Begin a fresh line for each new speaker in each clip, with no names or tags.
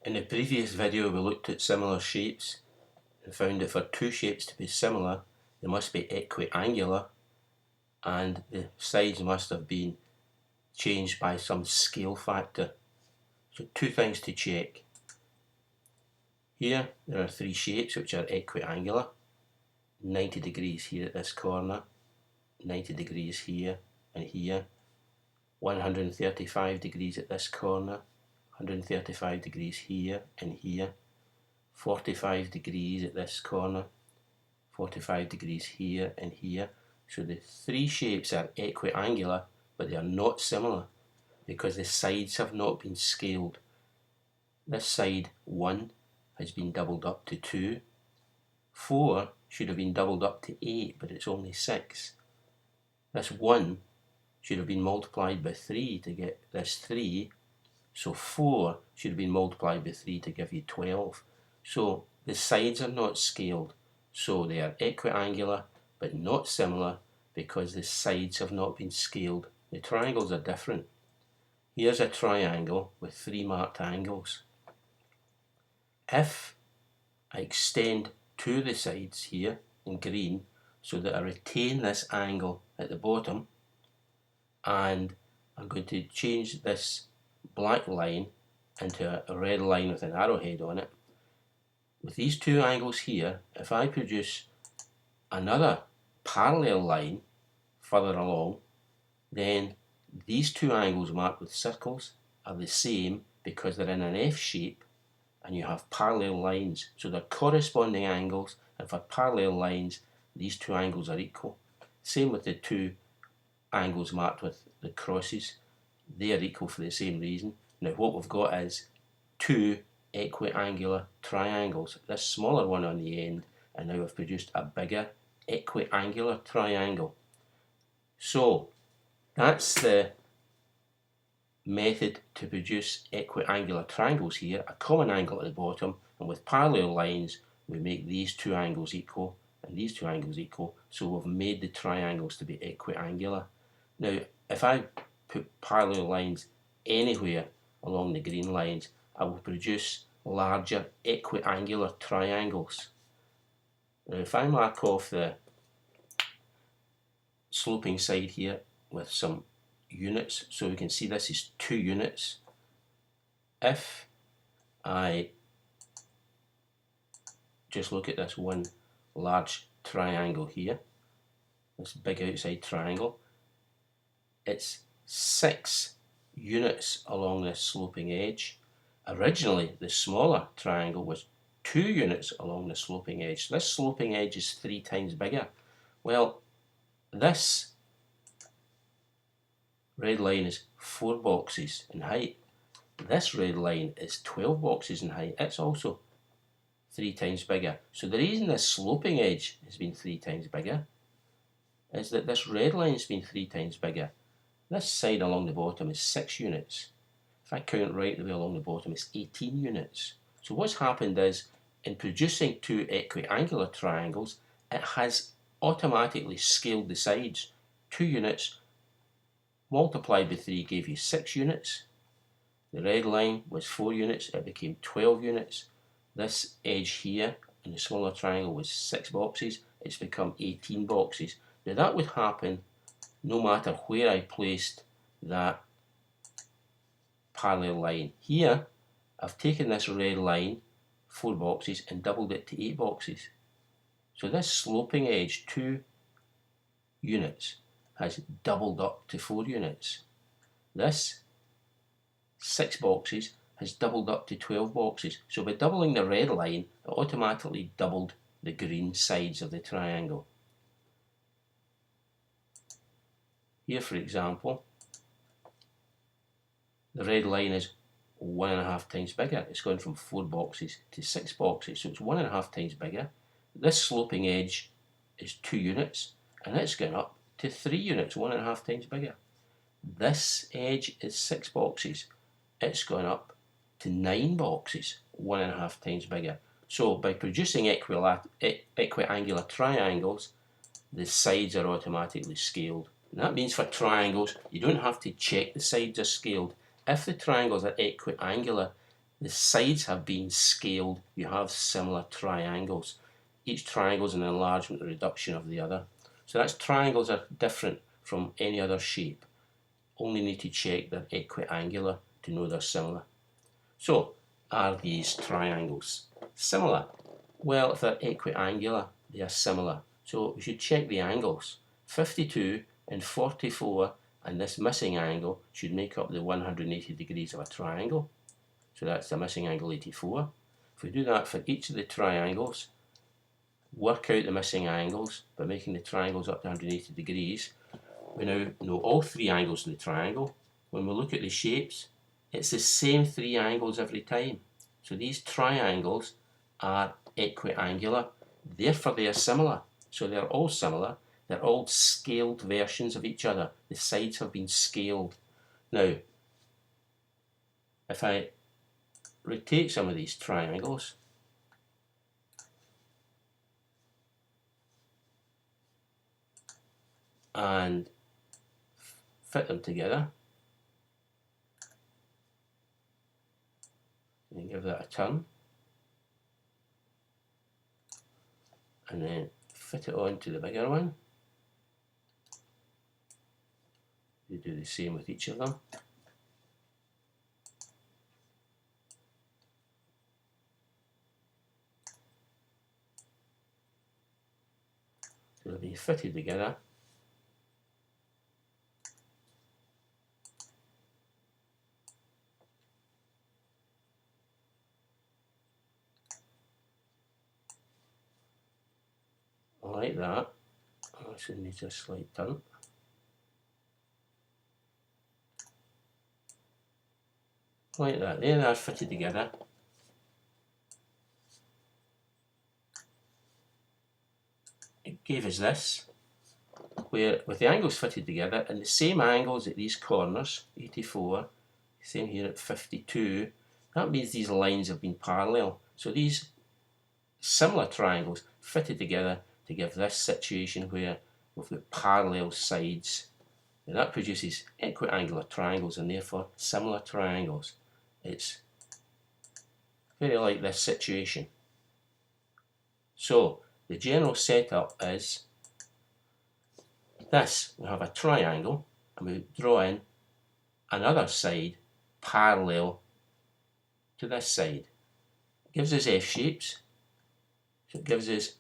In the previous video we looked at similar shapes and found that for two shapes to be similar they must be equiangular and the sides must have been changed by some scale factor. So two things to check. Here there are three shapes which are equiangular. 90 degrees here at this corner, 90 degrees here and here, 135 degrees at this corner, 135 degrees here and here, 45 degrees at this corner, 45 degrees here and here. So the three shapes are equiangular, but they are not similar because the sides have not been scaled. This side 1 has been doubled up to 2. 4 should have been doubled up to 8, but it's only 6. This 1 should have been multiplied by 3 to get this 3. So 4 should have been multiplied by 3 to give you 12. So the sides are not scaled. So they are equiangular but not similar because the sides have not been scaled. The triangles are different. Here's a triangle with 3 marked angles. If I extend to the sides here in green so that I retain this angle at the bottom, and I'm going to change this black line into a red line with an arrowhead on it. With these two angles here, if I produce another parallel line further along, then these two angles marked with circles are the same because they're in an F shape and you have parallel lines. So they're corresponding angles, and for parallel lines these two angles are equal. Same with the two angles marked with the crosses. They are equal for the same reason. Now what we've got is two equiangular triangles. This smaller one on the end, and now we've produced a bigger equiangular triangle. So that's the method to produce equiangular triangles here. A common angle at the bottom, and with parallel lines we make these two angles equal and these two angles equal, so we've made the triangles to be equiangular. Now if I put parallel lines anywhere along the green lines, I will produce larger equiangular triangles. Now if I mark off the sloping side here with some units, so we can see this is 2 units. If I just look at this one large triangle here, this big outside triangle, it's 6 units along this sloping edge. Originally the smaller triangle was 2 units along the sloping edge. This sloping edge is 3 times bigger. Well, this red line is 4 boxes in height. This red line is 12 boxes in height. It's also 3 times bigger. So the reason this sloping edge has been 3 times bigger is that this red line has been 3 times bigger. This side along the bottom is 6 units. If I count right the way along the bottom, it's 18 units. So what's happened is, in producing two equiangular triangles, it has automatically scaled the sides. 2 units multiplied by 3 gave you 6 units. The red line was 4 units, it became 12 units. This edge here in the smaller triangle was 6 boxes, it's become 18 boxes. Now that would happen no matter where I placed that parallel line. Here I've taken this red line, 4 boxes, and doubled it to 8 boxes. So this sloping edge, 2 units, has doubled up to 4 units. This 6 boxes has doubled up to 12 boxes. So by doubling the red line, it automatically doubled the green sides of the triangle. Here, for example, the red line is 1.5 times bigger. It's gone from 4 boxes to 6 boxes, so it's 1.5 times bigger. This sloping edge is 2 units, and it's gone up to 3 units, 1.5 times bigger. This edge is 6 boxes. It's gone up to 9 boxes, 1.5 times bigger. So by producing equiangular triangles, the sides are automatically scaled. And that means for triangles, you don't have to check the sides are scaled. If the triangles are equiangular, the sides have been scaled, you have similar triangles. Each triangle is an enlargement or reduction of the other. So that's triangles are different from any other shape. Only need to check they're equiangular to know they're similar. So, are these triangles similar? Well, if they're equiangular, they are similar. So we should check the angles. 52 and 44 and this missing angle should make up the 180 degrees of a triangle. So that's the missing angle 84. If we do that for each of the triangles, work out the missing angles by making the triangles up to 180 degrees, we now know all three angles in the triangle. When we look at the shapes, it's the same three angles every time. So these triangles are equiangular, therefore they are similar. So they're all similar. They're all scaled versions of each other. The sides have been scaled. Now, if I rotate some of these triangles, and fit them together, and give that a turn, and then fit it onto the bigger one. You do the same with each of them. So they'll be fitted together. Like that. This needs a slight turn. Like that. There they are fitted together. It gave us this, where with the angles fitted together and the same angles at these corners, 84, same here at 52, that means these lines have been parallel. So these similar triangles fitted together to give this situation where we've got parallel sides, and that produces equiangular triangles and therefore similar triangles. It's very like this situation. So the general setup is this. We have a triangle and we draw in another side parallel to this side. It gives us F shapes, so it gives us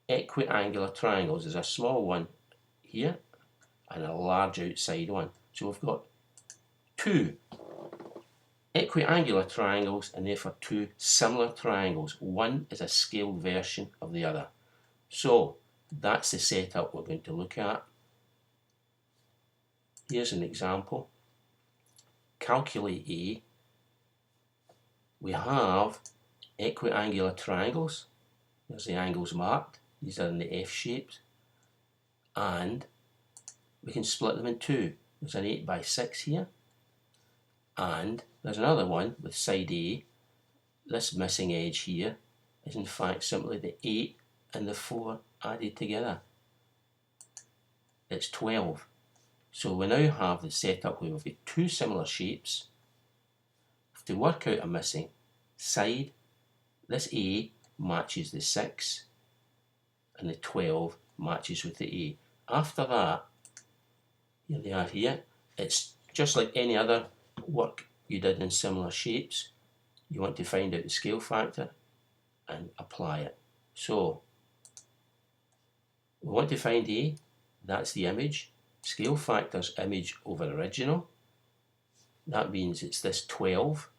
equiangular triangles. There's a small one here and a large outside one. So we've got two equiangular triangles and therefore two similar triangles. One is a scaled version of the other. So that's the setup we're going to look at. Here's an example. Calculate A. We have equiangular triangles. There's the angles marked. These are in the F shapes. And we can split them in two. There's an 8 by 6 here. And there's another one with side A. This missing edge here is in fact simply the 8 and the 4 added together. It's 12. So we now have the setup where we've got two similar shapes. To work out a missing side, this A matches the 6 and the 12 matches with the A. After that, here they are here. It's just like any other work you did in similar shapes. You want to find out the scale factor and apply it. So we want to find A, that's the image. Scale factor's image over original. That means it's this 12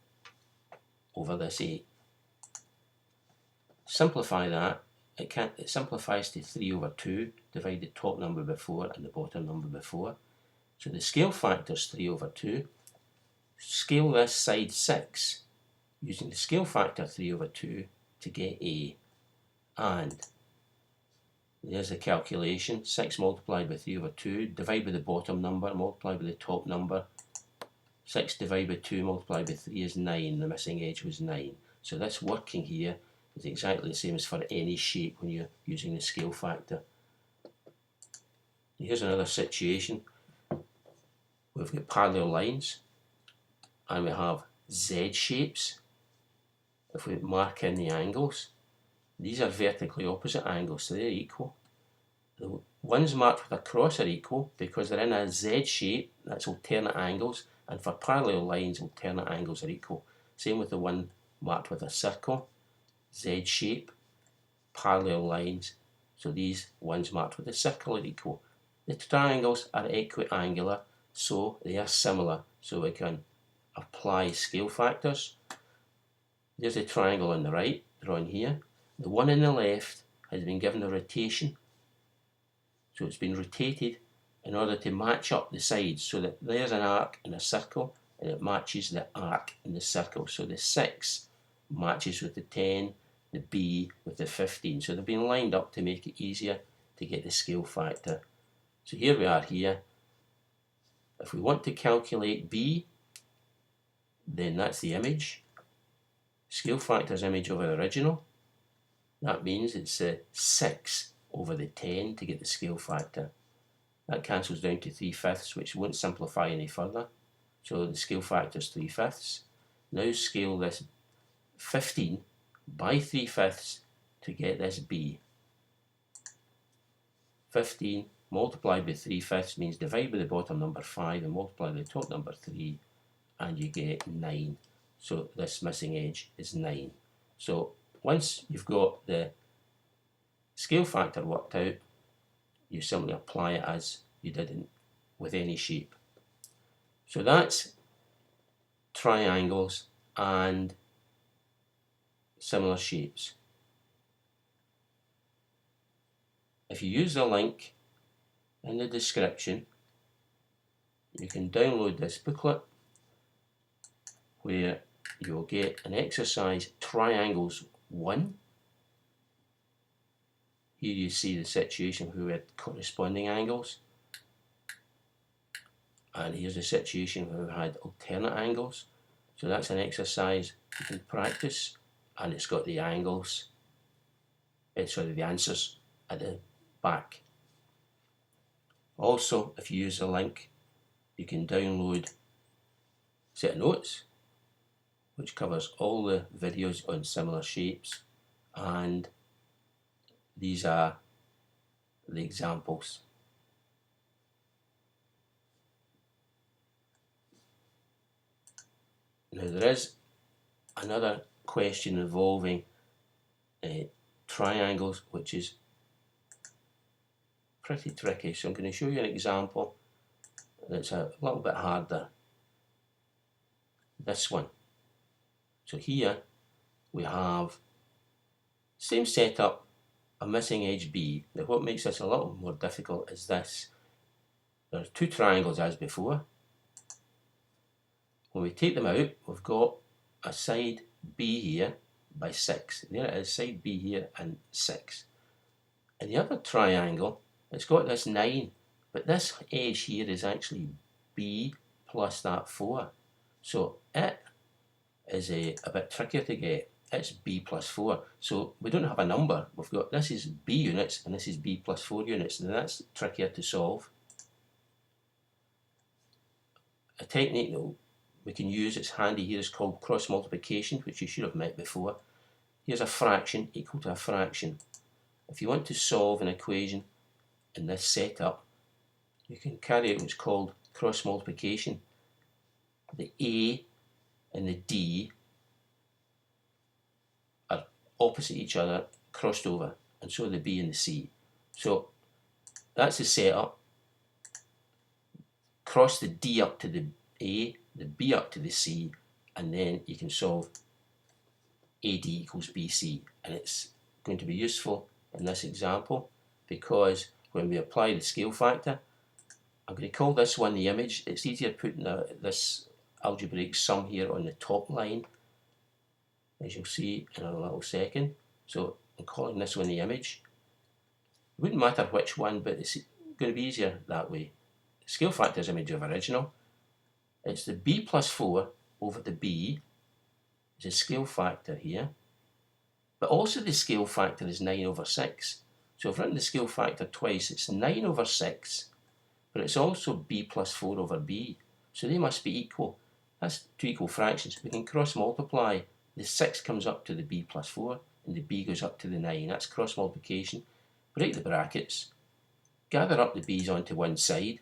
over this 8. Simplify that. It simplifies to 3 over 2. Divide the top number before and the bottom number before. So the scale factor is 3 over 2. Scale this side 6 using the scale factor 3 over 2 to get A. And there's the calculation. 6 multiplied by 3 over 2. Divide by the bottom number, multiply by the top number. 6 divided by 2 multiplied by 3 is 9. The missing edge was 9. So this working here is exactly the same as for any shape when you're using the scale factor. Here's another situation. We've got parallel lines and we have Z shapes. if we mark in the angles, these are vertically opposite angles, so they're equal. The ones marked with a cross are equal because they're in a Z shape, that's alternate angles, and for parallel lines, alternate angles are equal. Same with the one marked with a circle, Z shape, parallel lines, so these ones marked with a circle are equal. The triangles are equiangular, so they are similar, so we can apply scale factors. There's a triangle on the right, drawn here. The one on the left has been given a rotation, so it's been rotated in order to match up the sides, so that there's an arc and a circle, and it matches the arc in the circle. So the 6 matches with the 10, the B with the 15. So they've been lined up to make it easier to get the scale factor. So here we are here. If we want to calculate B, then that's the image. Scale factor is image over original. That means it's 6 over the 10 to get the scale factor. That cancels down to 3/5, which won't simplify any further. So the scale factor is 3/5. Now scale this 15 by 3/5 to get this B. 15 multiplied by 3/5 means divide by the bottom number 5 and multiply by the top number 3, and you get 9. So this missing edge is 9. So once you've got the scale factor worked out, you simply apply it as you did with any shape. So that's triangles and similar shapes. If you use the link in the description, you can download this booklet where you'll get an exercise, Triangles 1. Here you see the situation where we had corresponding angles, and here's a situation where we had alternate angles. So that's an exercise you can practice, and it's got the angles, the answers at the back. Also, if you use the link, you can download a set of notes which covers all the videos on similar shapes, and these are the examples. Now there is another question involving triangles which is pretty tricky, so I'm going to show you an example that's a little bit harder. This one. So here we have same setup, a missing edge B. Now what makes this a little more difficult is this. There are two triangles as before. When we take them out, we've got a side B here by 6. There it is, side B here and 6. And the other triangle, it's got this 9, but this edge here is actually B plus that 4. So it is a bit trickier to get. It's B plus 4. So we don't have a number. We've got, this is B units and this is B plus 4 units. And that's trickier to solve. A technique that we can use, it's handy here, is called cross multiplication, which you should have met before. Here's a fraction equal to a fraction. If you want to solve an equation in this setup, you can carry out what's called cross multiplication. The A and the D are opposite each other, crossed over, and so are the B and the C. So that's the setup. Cross the D up to the A, the B up to the C, and then you can solve AD equals BC. And it's going to be useful in this example because when we apply the scale factor, I'm going to call this one the image. It's easier putting this algebraic sum here on the top line, as you'll see in a little second. So I'm calling this one the image. It wouldn't matter which one, but it's going to be easier that way. Scale factor is image of original. It's the B plus 4 over the B is a scale factor here. But also the scale factor is 9 over 6. So I've written the scale factor twice. It's 9 over 6, but it's also B plus 4 over B. So they must be equal. That's two equal fractions. We can cross multiply the 6 comes up to the b plus 4 and the b goes up to the 9. That's cross multiplication. Break the brackets, gather up the b's onto one side.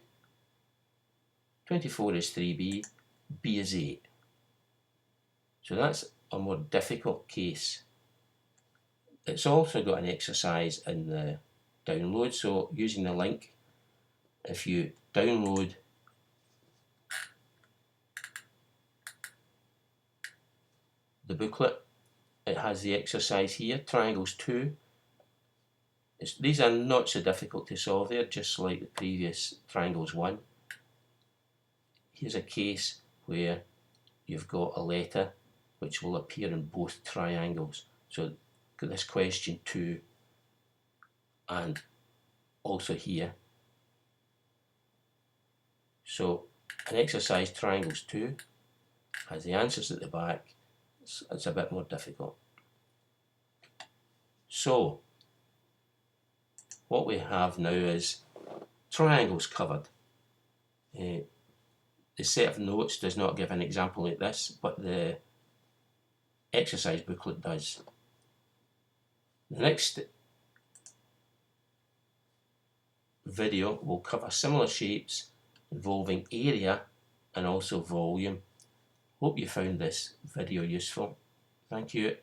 24 is 3b, b is 8. So that's a more difficult case. It's also got an exercise in the download, so using the link, if you download the booklet, it has the exercise here, triangles 2. These are not so difficult to solve, they're just like the previous triangles 1. Here's a case where you've got a letter which will appear in both triangles. So got this question 2 and also here. So an exercise triangles 2 has the answers at the back. It's a bit more difficult. So what we have now is triangles covered. The set of notes does not give an example like this, but the exercise booklet does. The next video will cover similar shapes involving area and also volume. Hope you found this video useful. Thank you.